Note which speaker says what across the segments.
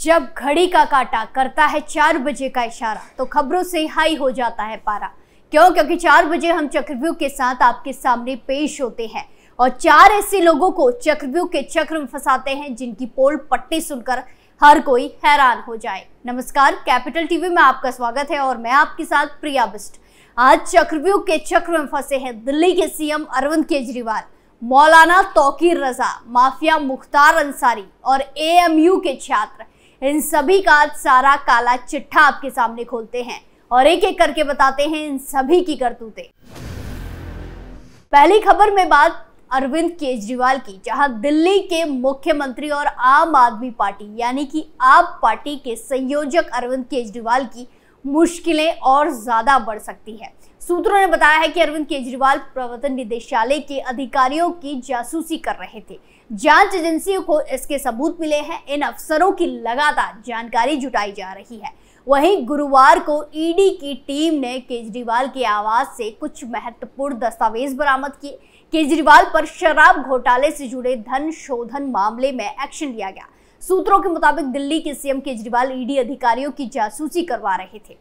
Speaker 1: जब घड़ी का काटा करता है 4 बजे का इशारा तो खबरों से हाई हो जाता है पारा। क्योंकि 4 बजे हम चक्रव्यूह के साथ आपके सामने पेश होते हैं और 4 ऐसे लोगों को चक्रव्यूह के चक्र में फंसाते हैं जिनकी पोल पट्टी सुनकर हर कोई हैरान हो जाए। नमस्कार, कैपिटल टीवी में आपका स्वागत है और मैं आपके साथ प्रिया बिस्ट। आज चक्रव्यूह के चक्र में फंसे हैं दिल्ली के सीएम अरविंद केजरीवाल, मौलाना तौकीर रजा, माफिया मुख्तार अंसारी और एएमयू के छात्र। इन सभी का सारा काला चिट्ठा आपके सामने खोलते हैं और एक एक करके बताते हैं इन सभी की करतूतें। पहली खबर में बात अरविंद केजरीवाल की, जहां दिल्ली के मुख्यमंत्री और आम आदमी पार्टी यानी कि आप पार्टी के संयोजक अरविंद केजरीवाल की मुश्किलें और ज्यादा बढ़ सकती है। सूत्रों ने बताया है कि अरविंद केजरीवाल प्रवर्तन निदेशालय के अधिकारियों की जासूसी कर रहे थे। जांच एजेंसियों को इसके सबूत मिले हैं। इन अफसरों की लगातार जानकारी जुटाई जा रही है। वहीं गुरुवार को ईडी की टीम ने केजरीवाल के आवास से कुछ महत्वपूर्ण दस्तावेज बरामद किए। केजरीवाल पर शराब घोटाले से जुड़े धन शोधन मामले में एक्शन लिया गया। सूत्रों के मुताबिक दिल्ली के सीएम केजरीवाल ईडी अधिकारियों की जासूसी करवा रहे थे।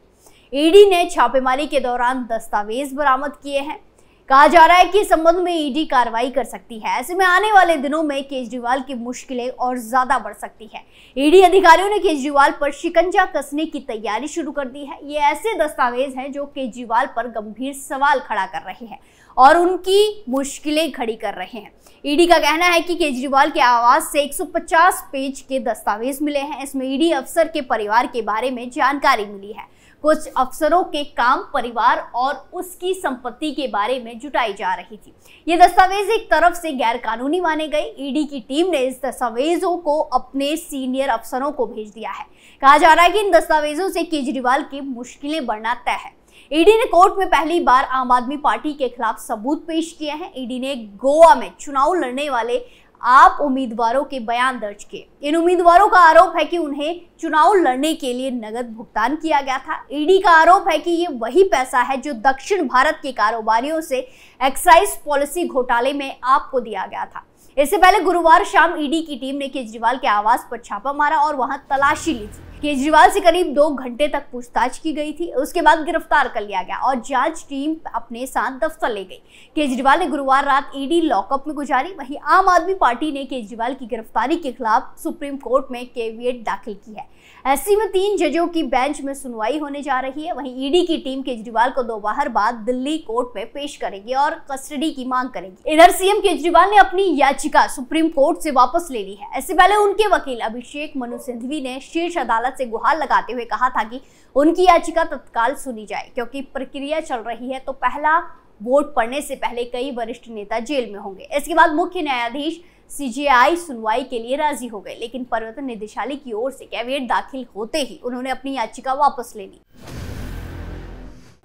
Speaker 1: ईडी ने छापेमारी के दौरान दस्तावेज बरामद किए हैं। कहा जा रहा है कि इस संबंध में ईडी कार्रवाई कर सकती है। ऐसे में आने वाले दिनों में केजरीवाल की मुश्किलें और ज्यादा बढ़ सकती है। ईडी अधिकारियों ने केजरीवाल पर शिकंजा कसने की तैयारी शुरू कर दी है। ये ऐसे दस्तावेज हैं जो केजरीवाल पर गंभीर सवाल खड़ा कर रहे हैं और उनकी मुश्किलें खड़ी कर रहे हैं। ईडी का कहना है कि केजरीवाल के आवास से 150 पेज के दस्तावेज मिले हैं। इसमें ईडी अफसर के परिवार के बारे में जानकारी मिली है। कुछ अफसरों के काम, परिवार और उसकी संपत्ति के बारे में जुटाई जा रही थी। ये दस्तावेज एक तरफ से गैर कानूनी माने गए। ईडी की टीम ने इस दस्तावेजों को अपने सीनियर अफसरों को भेज दिया है। कहा जा रहा है कि इन दस्तावेजों से केजरीवाल की मुश्किलें बढ़ना तय है। ईडी ने कोर्ट में पहली बार आम आदमी पार्टी के खिलाफ सबूत पेश किए हैं। ईडी ने गोवा में चुनाव लड़ने वाले आप उम्मीदवारों के बयान दर्ज किए। इन उम्मीदवारों का आरोप है कि उन्हें चुनाव लड़ने के लिए नगद भुगतान किया गया था। ईडी का आरोप है कि ये वही पैसा है जो दक्षिण भारत के कारोबारियों से एक्साइज पॉलिसी घोटाले में आपको दिया गया था। इससे पहले गुरुवार शाम ईडी की टीम ने केजरीवाल के आवास पर छापा मारा और वहां तलाशी ली थी। केजरीवाल से करीब 2 घंटे तक पूछताछ की गई थी। उसके बाद गिरफ्तार कर लिया गया और जांच टीम अपने साथ दफ्तर ले गई। केजरीवाल ने गुरुवार रात ईडी लॉकअप में गुजारी। वहीं आम आदमी पार्टी ने केजरीवाल की गिरफ्तारी के खिलाफ सुप्रीम कोर्ट में कैविएट दाखिल की है। ऐसे में 3 जजों की बेंच में सुनवाई होने जा रही है। वहीं ईडी की टीम केजरीवाल को दोपहर बाद दिल्ली कोर्ट में पेश करेगी और कस्टडी की मांग करेगी। इधर सीएम केजरीवाल ने अपनी याचिका सुप्रीम कोर्ट से वापस ले ली है। इससे पहले उनके वकील अभिषेक मनु सिंघवी ने शीर्ष अदालत से गुहार लगाते हुए कहा था कि उनकी याचिका तत्काल सुनी जाए, क्योंकि प्रक्रिया चल रही है तो पहला वोट पड़ने से पहले कई वरिष्ठ नेता जेल में होंगे। इसके बाद मुख्य न्यायाधीश सीजेआई सुनवाई के लिए राजी हो गए, लेकिन प्रवर्तन निदेशालय की ओर से कैविएट दाखिल होते ही उन्होंने अपनी याचिका वापस ले ली।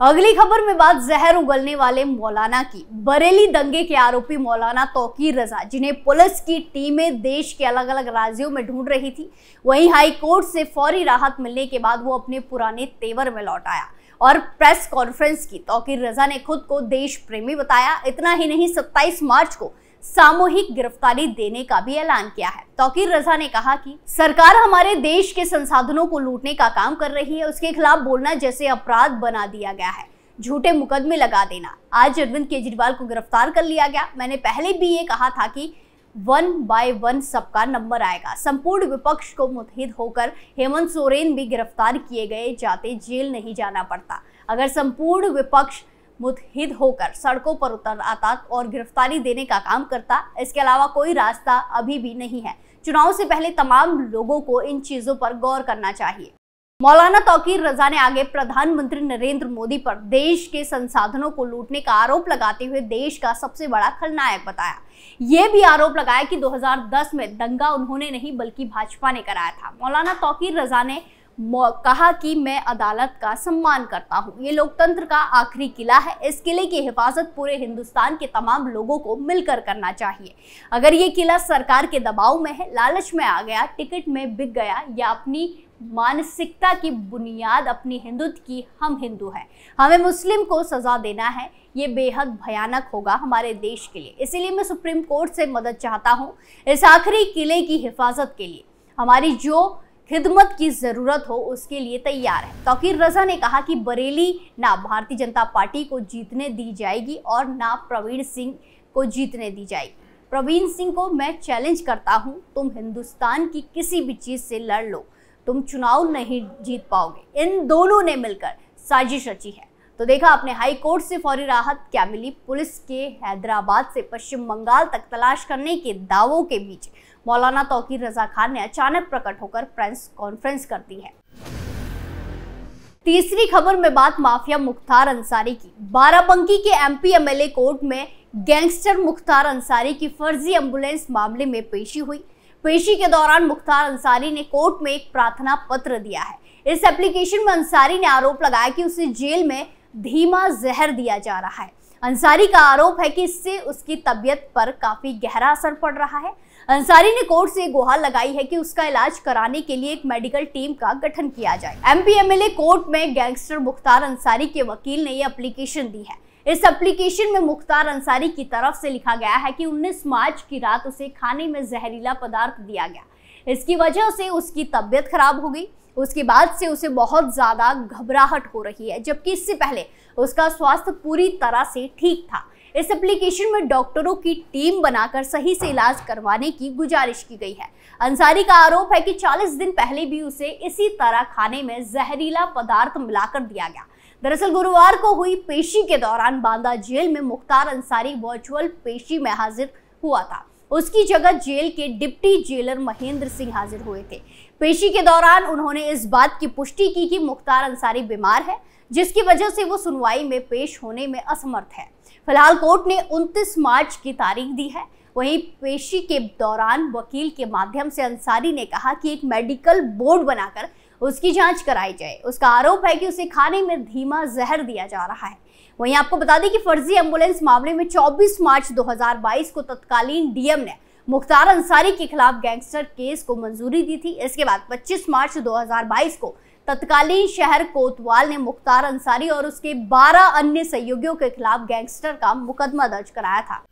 Speaker 1: अगली खबर में बात जहर उगलने वाले मौलाना की। बरेली दंगे के आरोपी मौलाना तौकीर रजा, जिन्हें पुलिस की टीमें देश के अलग अलग राज्यों में ढूंढ रही थी, वहीं हाई कोर्ट से फौरी राहत मिलने के बाद वो अपने पुराने तेवर में लौट आया और प्रेस कॉन्फ्रेंस की। तौकीर रजा ने खुद को देश प्रेमी बताया। इतना ही नहीं, 27 मार्च को सामूहिक गिरफ्तारी देने का भी ऐलान किया है। तौकीर रजा ने कहा कि सरकार हमारे देश के संसाधनों को लूटने का काम कर रही है। उसके खिलाफ बोलना जैसे अपराध बना दिया गया है, झूठे मुकदमे लगा देना। आज अरविंद केजरीवाल को गिरफ्तार कर लिया गया। मैंने पहले भी ये कहा था कि 1 by 1 सबका नंबर आएगा। संपूर्ण विपक्ष को मुत्तहिद होकर हेमंत सोरेन भी गिरफ्तार किए गए जाते जेल नहीं जाना पड़ता। अगर संपूर्ण विपक्ष मुत्तहिद होकर सड़कों पर उतर आता और गिरफ्तारी देने का काम करता, इसके अलावा कोई रास्ता अभी भी नहीं है। चुनाव से पहले तमाम लोगों को इन चीजों पर गौर करना चाहिए। मौलाना तौकीर रजा ने आगे प्रधानमंत्री नरेंद्र मोदी पर देश के संसाधनों को लूटने का आरोप लगाते हुए देश का सबसे बड़ा खलनायक बताया। ये भी आरोप लगाया कि 2010 में दंगा उन्होंने नहीं बल्कि भाजपा ने कराया था। मौलाना तौकीर रजा ने कहा कि मैं अदालत का सम्मान करता हूं। ये लोकतंत्र का आखिरी किला है। इस किले की हिफाजत पूरे हिंदुस्तान के तमाम लोगों को मिलकर करना चाहिए। अगर ये किला सरकार के दबाव में है, लालच में आ गया, टिकट में बिक गया या अपनी मानसिकता की बुनियाद अपनी हिंदुत्व की हम हिंदू हैं, हमें मुस्लिम को सजा देना है, ये बेहद भयानक होगा हमारे देश के लिए। इसीलिए मैं सुप्रीम कोर्ट से मदद चाहता हूँ इस आखिरी किले की हिफाजत के लिए। हमारी जो खिदमत की जरूरत हो उसके लिए तैयार है। तौकीर रजा ने कहा कि बरेली ना भारतीय जनता पार्टी को जीतने दी जाएगी और ना प्रवीण सिंह को जीतने दी जाएगी। प्रवीण सिंह को मैं चैलेंज करता हूं, तुम हिंदुस्तान की किसी भी चीज से लड़ लो, तुम चुनाव नहीं जीत पाओगे। इन दोनों ने मिलकर साजिश रची है। तो देखा आपने, हाई कोर्ट से फौरी राहत क्या मिली? पुलिस के हैदराबाद से पश्चिम बंगाल तक तलाश करने के दावों के बीच मौलाना तौकीर रजा खान ने अचानक प्रकट होकर प्रेस कॉन्फ्रेंस कर दी है। तीसरी खबर में बात माफिया मुख्तार अंसारी की। बाराबंकी के एमपी एमएलए कोर्ट में गैंगस्टर मुख्तार अंसारी की फर्जी एम्बुलेंस मामले में पेशी हुई। पेशी के दौरान मुख्तार अंसारी ने कोर्ट में एक प्रार्थना पत्र दिया है। इस एप्लीकेशन में अंसारी ने आरोप लगाया कि उसे जेल में धीमा जहर दिया जा रहा है। अंसारी का आरोप है कि इससे उसकी तबीयत पर काफी गहरा असर पड़ रहा है। अंसारी ने कोर्ट से गुहार लगाई है कि उसका इलाज कराने के लिए एक मेडिकल टीम का गठन किया जाए। एमपी एमएलए कोर्ट में गैंगस्टर मुख्तार अंसारी के वकील ने यह एप्लीकेशन दी है। इस एप्लीकेशन में मुख्तार अंसारी की तरफ से लिखा गया है कि 19 मार्च की रात उसे खाने में जहरीला पदार्थ दिया गया। इसकी वजह से उसकी तबीयत खराब हो गई। उसके बाद से उसे बहुत ज्यादा घबराहट हो रही है, जबकि इससे पहले उसका स्वास्थ्य पूरी तरह से ठीक था। इस एप्लीकेशन में डॉक्टरों की टीम बनाकर सही से इलाज करवाने की गुजारिश की गई है। अंसारी का आरोप है कि 40 दिन पहले भी उसे इसी तरह खाने में जहरीला पदार्थ मिलाकर दिया गया। दरअसल गुरुवार को हुई पेशी के दौरान बांदा जेल में मुख्तार अंसारी वर्चुअल पेशी में हाजिर हुआ था। उसकी जगह जेल के डिप्टी जेलर महेंद्र सिंह हाजिर हुए थे। पेशी के दौरान उन्होंने इस बात की पुष्टि की कि मुख्तार अंसारी बीमार है, जिसकी वजह से वो सुनवाई में पेश होने में असमर्थ है। फिलहाल कोर्ट ने 29 मार्च की तारीख दी है। वहीं पेशी के दौरान वकील के माध्यम से अंसारी ने कहा कि एक मेडिकल बोर्ड बनाकर उसकी जांच कराई जाए। उसका आरोप है कि उसे खाने में धीमा जहर दिया जा रहा है। वहीं आपको बता दें कि फर्जी एम्बुलेंस मामले में 24 मार्च 2022 को तत्कालीन डीएम ने मुख्तार अंसारी के खिलाफ गैंगस्टर केस को मंजूरी दी थी। इसके बाद 25 मार्च 2022 को तत्कालीन शहर कोतवाल ने मुख्तार अंसारी और उसके 12 अन्य सहयोगियों के खिलाफ गैंगस्टर का मुकदमा दर्ज कराया था।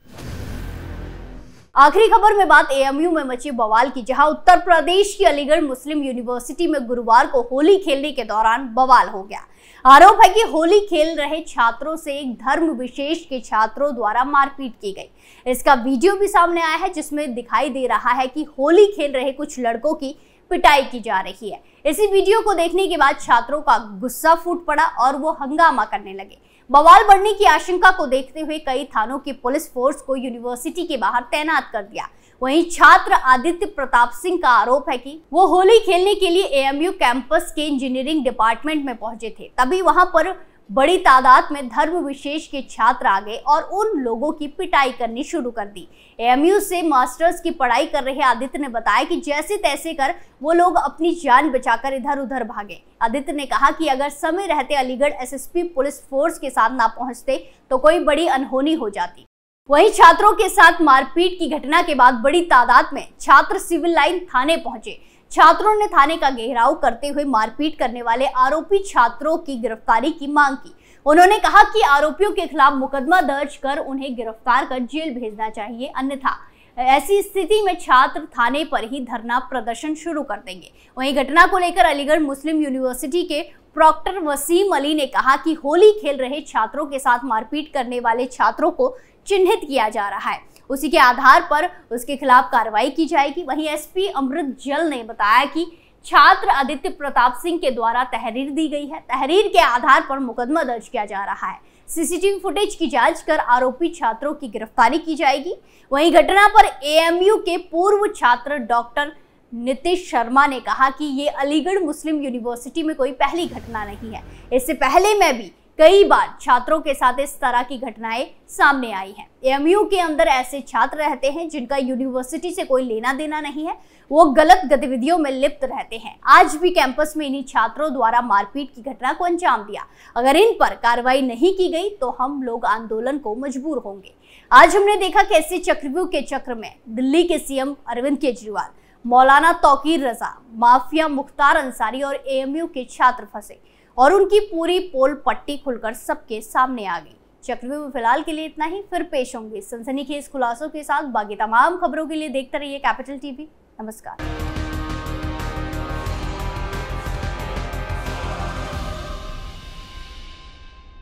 Speaker 1: आखिरी खबर में बात एएमयू में मचे बवाल की, जहां उत्तर प्रदेश की अलीगढ़ मुस्लिम यूनिवर्सिटी में गुरुवार को होली खेलने के दौरान बवाल हो गया। आरोप है कि होली खेल रहे छात्रों से एक धर्म विशेष के छात्रों द्वारा मारपीट की गई। इसका वीडियो भी सामने आया है, जिसमें दिखाई दे रहा है कि होली खेल रहे कुछ लड़कों की पिटाई की जा रही है। इसी वीडियो को देखने के बाद छात्रों का गुस्सा फूट पड़ा और वो हंगामा करने लगे। बवाल बढ़ने की आशंका को देखते हुए कई थानों की पुलिस फोर्स को यूनिवर्सिटी के बाहर तैनात कर दिया। वहीं छात्र आदित्य प्रताप सिंह का आरोप है कि वो होली खेलने के लिए एएमयू कैंपस के इंजीनियरिंग डिपार्टमेंट में पहुंचे थे। तभी वहां पर बड़ी तादाद में धर्म विशेष के छात्र आ गए और उन लोगों की पिटाई करनी शुरू कर दी। एएमयू से मास्टर्स की पढ़ाई कर रहे आदित्य ने बताया कि जैसे तैसे कर वो लोग अपनी जान बचाकर इधर उधर भागे। आदित्य ने कहा कि अगर समय रहते अलीगढ़ एसएसपी पुलिस फोर्स के साथ ना पहुंचते तो कोई बड़ी अनहोनी हो जाती। वहीं छात्रों के साथ मारपीट की घटना के बाद बड़ी तादाद में छात्र सिविल लाइन थाने पहुंचे। छात्रों ने थाने का घेराव करते हुए मारपीट करने वाले आरोपी छात्रों की गिरफ्तारी की मांग की। उन्होंने कहा कि आरोपियों के खिलाफ मुकदमा दर्ज कर उन्हें गिरफ्तार कर जेल भेजना चाहिए, अन्यथा ऐसी स्थिति में छात्र थाने पर ही धरना प्रदर्शन शुरू कर देंगे। वहीं घटना को लेकर अलीगढ़ मुस्लिम यूनिवर्सिटी के प्रॉक्टर वसीम अली ने कहा कि होली खेल रहे छात्रों के साथ मारपीट करने वाले छात्रों को चिन्हित किया जा रहा है, उसी के आधार पर उसके खिलाफ कार्रवाई की जाएगी। वहीं एसपी अमृत जल ने बताया कि छात्र आदित्य प्रताप सिंह के द्वारा तहरीर दी गई है। तहरीर के आधार पर मुकदमा दर्ज किया जा रहा है। सीसीटीवी फुटेज की जांच कर आरोपी छात्रों की गिरफ्तारी की जाएगी। वहीं घटना पर एएमयू के पूर्व छात्र डॉक्टर नीतीश शर्मा ने कहा कि ये अलीगढ़ मुस्लिम यूनिवर्सिटी में कोई पहली घटना नहीं है। इससे पहले मैं भी कई बार छात्रों के साथ इस तरह की घटनाएं सामने आई हैं। एएमयू के अंदर ऐसे छात्र रहते हैं जिनका यूनिवर्सिटी से कोई लेना देना नहीं है, वो गलत गतिविधियों में लिप्त रहते हैं। आज भी कैंपस में इन्हीं छात्रों द्वारा मारपीट की घटना को अंजाम दिया। अगर इन पर कार्रवाई नहीं की गई तो हम लोग आंदोलन को मजबूर होंगे। आज हमने देखा कैसे चक्रव्यूह के चक्र में दिल्ली के सीएम अरविंद केजरीवाल, मौलाना तौकीर रजा, माफिया मुख्तार अंसारी और एएमयू के छात्र फंसे और उनकी पूरी पोल पट्टी खुलकर सबके सामने आ गई। चक्रव्यूह में फिलहाल के लिए इतना ही, फिर पेश होंगे सनसनीखेज खुलासों के साथ। बाकी तमाम खबरों के लिए देखते रहिए कैपिटल टीवी। नमस्कार।